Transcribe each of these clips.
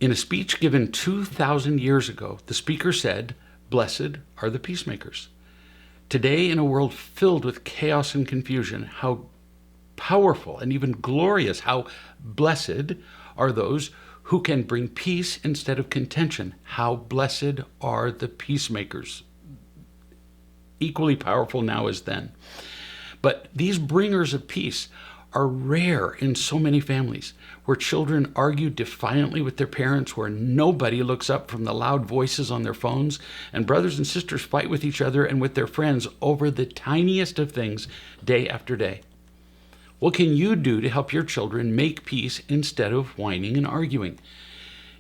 In a speech given 2,000 years ago, the speaker said, "Blessed are the peacemakers." Today, in a world filled with chaos and confusion, how powerful and even glorious, how blessed are those who can bring peace instead of contention. How blessed are the peacemakers. Equally powerful now as then. But these bringers of peace are rare in so many families, where children argue defiantly with their parents, where nobody looks up from the loud voices on their phones, and brothers and sisters fight with each other and with their friends over the tiniest of things day after day. What can you do to help your children make peace instead of whining and arguing?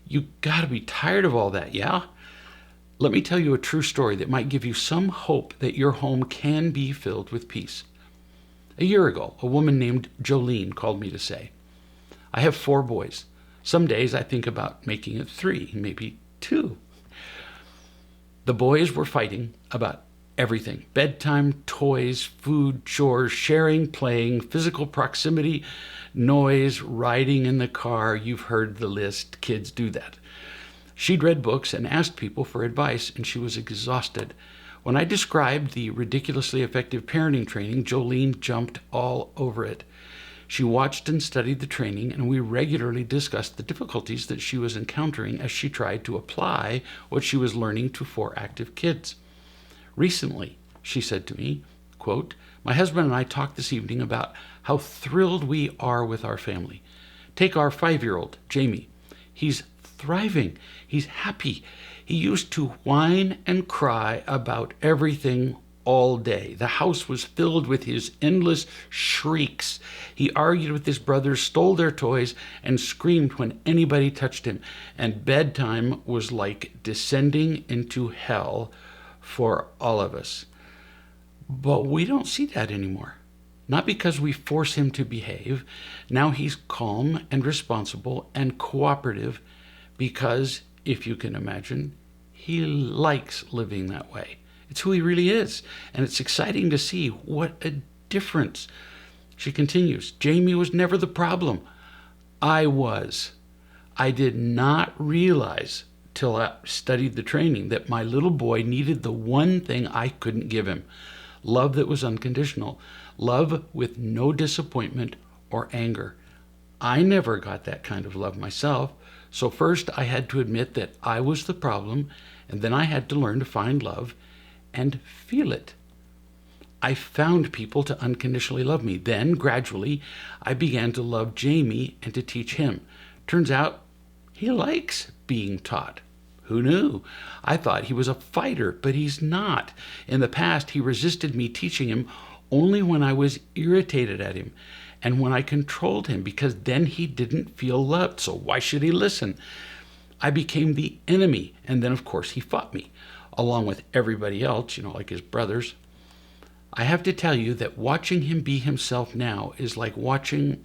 You gotta be tired of all that, yeah? Let me tell you a true story that might give you some hope that your home can be filled with peace. A year ago, a woman named Jolene called me to say, "I have 4 boys. Some days I think about making it 3, maybe 2. The boys were fighting about everything: bedtime, toys, food, chores, sharing, playing, physical proximity, noise, riding in the car. You've heard the list. Kids do that." She'd read books and asked people for advice, and she was exhausted. When I described the ridiculously effective parenting training, Jolene jumped all over it. She watched and studied the training, and we regularly discussed the difficulties that she was encountering as she tried to apply what she was learning to 4 active kids. Recently, she said to me, quote, "My husband and I talked this evening about how thrilled we are with our family. Take our 5-year-old, Jamie. He's thriving. He's happy. He used to whine and cry about everything all day. The house was filled with his endless shrieks. He argued with his brothers, stole their toys, and screamed when anybody touched him. And bedtime was like descending into hell for all of us." But we don't see that anymore. Not because we force him to behave. Now he's calm and responsible and cooperative because, if you can imagine, he likes living that way. It's who he really is, and it's exciting to see what a difference. She continues, "Jamie was never the problem. I was. I did not realize till I studied the training that my little boy needed the one thing I couldn't give him: love that was unconditional, love with no disappointment or anger. I never got that kind of love myself. So first I had to admit that I was the problem, and then I had to learn to find love and feel it. I found people to unconditionally love me. Then, gradually, I began to love Jamie and to teach him. Turns out he likes being taught. Who knew? I thought he was a fighter, but he's not. In the past, he resisted me teaching him only when I was irritated at him and when I controlled him, because then he didn't feel loved. So why should he listen? I became the enemy, and then, of course, he fought me, along with everybody else, like his brothers. I have to tell you that watching him be himself now is like watching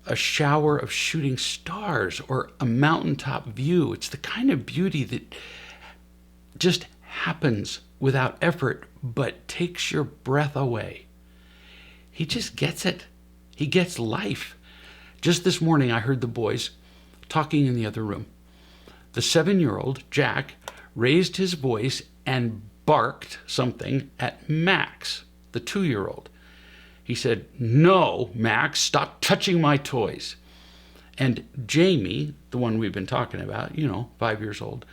a shower of shooting stars or a mountaintop view. It's the kind of beauty that just happens without effort, but takes your breath away. He just gets it. He gets life. Just this morning, I heard the boys talking in the other room. The 7-year-old, Jack, raised his voice and barked something at Max, the 2-year-old. He said, "No, Max, stop touching my toys." And Jamie, the one we've been talking about, 5 years old,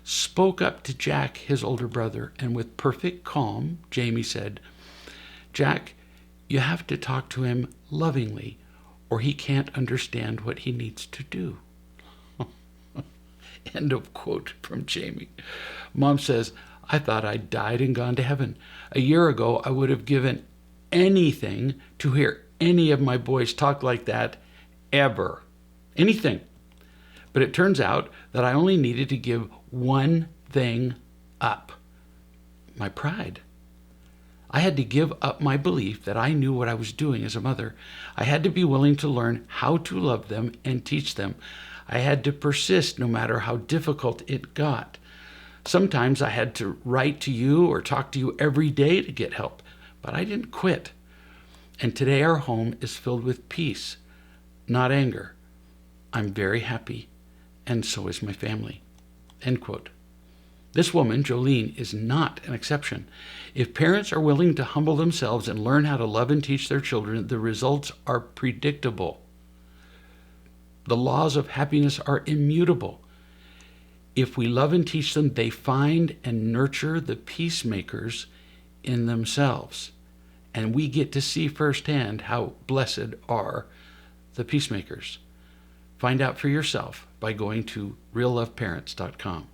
spoke up to Jack, his older brother, and with perfect calm, Jamie said, "Jack, you have to talk to him lovingly, or he can't understand what he needs to do." End of quote from Jamie. Mom says, "I thought I'd died and gone to heaven. A year ago, I would have given anything to hear any of my boys talk like that, ever. Anything. But it turns out that I only needed to give one thing up: my pride. I had to give up my belief that I knew what I was doing as a mother. I had to be willing to learn how to love them and teach them. I had to persist no matter how difficult it got. Sometimes I had to write to you or talk to you every day to get help, but I didn't quit. And today our home is filled with peace, not anger. I'm very happy, and so is my family." End quote. This woman, Jolene, is not an exception. If parents are willing to humble themselves and learn how to love and teach their children, the results are predictable. The laws of happiness are immutable. If we love and teach them, they find and nurture the peacemakers in themselves. And we get to see firsthand how blessed are the peacemakers. Find out for yourself by going to realloveparents.com.